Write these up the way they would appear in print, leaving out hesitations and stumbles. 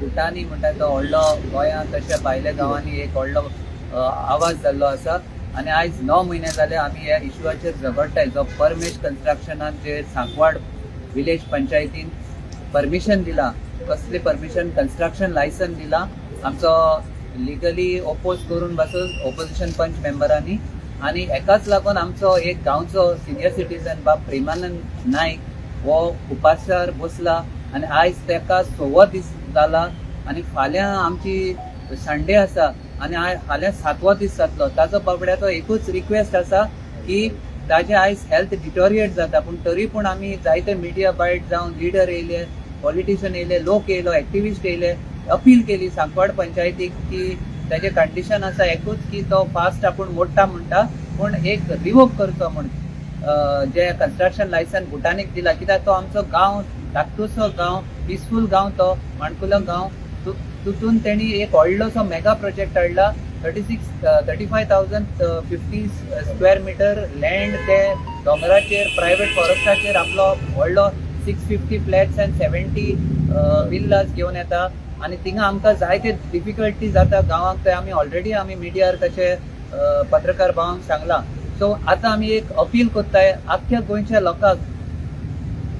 भुटानी म्हणटा तो व्हडलो गोंयांत तशें भायल्या गांवांनी एक व्हडलो आवाज जाल्लो आसा आनी आयज 9 म्हयने जाले आमी ह्या इश्यूआचेर झगडटाय जो परमेश कन्स्ट्रक्शनान जे सांकवाड विलेज पंचायतीन परमिशन दिला कसले परमिशन कन्स्ट्रक्शन लायसन दिला आमचो लिगली ओपोज करून बसून ओपोजिशन पंच मेंबरांनी आनी एकाच लागून आमचो एक गांवचो सिनियर सिटीजन बाब प्रेमानंद नायक वो उपासार बसला आनी आयज तेका 6वो दीस जाला आनी फाल्यां आमची संडे आसा आनी फाल्यां 7वो दीस जातलो ताचो बाबड्याचो एकूच रिक्वेस्ट आसा की ताजे आयज हेल्थ डिटोरिएट जाता पूण तरी पूण आमी जायते मिडिया बायट जावन लिडर येयले पॉलिटिशियन येयले लोक येयलो एक्टिविस्ट येयले अपील केली सांकवाड पंचायतीक की ताजे कंडिशन आसा एकूच की तो फास्ट आपूण मोडटा म्हणटा पूण एक रिवोक करचो म्हण जे कन्स्ट्रक्शन लायसन भुटानीक दिला कित्याक तो आमचो गांव धाकटूसो गांव पिसफूल गांव तो माणकुलं गांव तितून तेणी एक व्हडलोसो मेगा प्रोजेक्ट हाडला 35,050 स्क्वेअर मिटर लँड ते दोंगराचेर प्रायवेट फॉरेस्टाचेर आपलो व्हडलो 650 फ्लॅट्स एंड 70 विल्लास घेवन येता आनी थिंगा आमकां जायते डिफिकल्टी जाता गांवाक ते आमी ऑलरेडी आमी मिडियार तशे पत्रकार भावांक सांगला सो आतां आमी एक अपील कोत्ताय आख्ख्या गोंयच्या लोकांक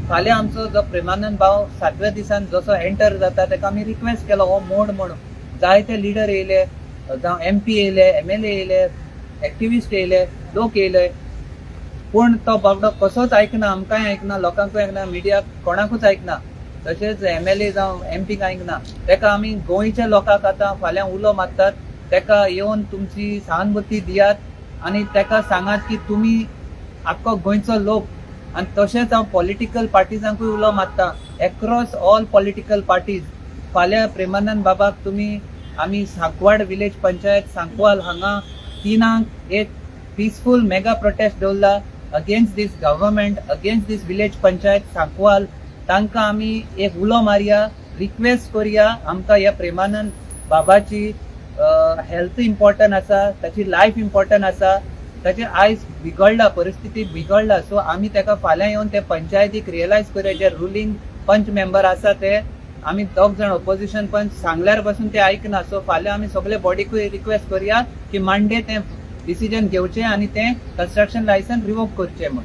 फाल्यां आमचो जो प्रेमानंद भाव 7व्या दिसान जसो एंटर जाता ताका आमी रिक्वेस्ट केलो हो मोड म्हणून जायते लिडर येयले जावं MP येयले MLA येयले एक्टिविस्ट येयले लोक येयले पूण तो बाबडो कसोच आयकना आमकांय आयकना लोकांकूय आयकना मिडियाक कोणाकूच आयकना तशेंच MLA जावं MPक आयकना ताका आमी गोंयच्या लोकांक आतां फाल्यां उलो मारतात ताका येवन तुमची सहानुभूती दियात आनी ताका सांगात की तुमी आख्खो गोंयचो लोक आनी तशेंच हांव पॉलिटिकल पार्टिजांकूय उलो मारता एक्रॉस ऑल पॉलिटिकल पार्टीज फाल्यां प्रेमानंद बाबाक तुमी आमी सांकवाड विलेज पंचायत सांकवाल हांगा 3 एक पिसफूल मेगा प्रोटेस्ट दवरला against this government against this village panchayat Sancoale तांकां आमी एक उलो मारया रिक्वेस्ट करया आमकां ह्या प्रेमानंद बाबाची हेल्थ इम्पॉर्टंट आसा ताची लायफ इम्पॉर्टंट आसा ताचे आयज बिगडला परिस्थिती बिगडला सो आमी ताका फाल्यां येवन ते पंचायतीक रियलायज करया जे रुलींग पंच मेंबर आसा ते आमी दोग जाण ऑपोजिशन पंच सांगल्यार पासून ते आयकना सो फाल्यां आमी सगळे बॉडीकूय रिक्वेस्ट करया की मंडे ते डिसिजन घेवचें आनी ते कन्स्ट्रक्शन लायसन रिवोक करचें म्हण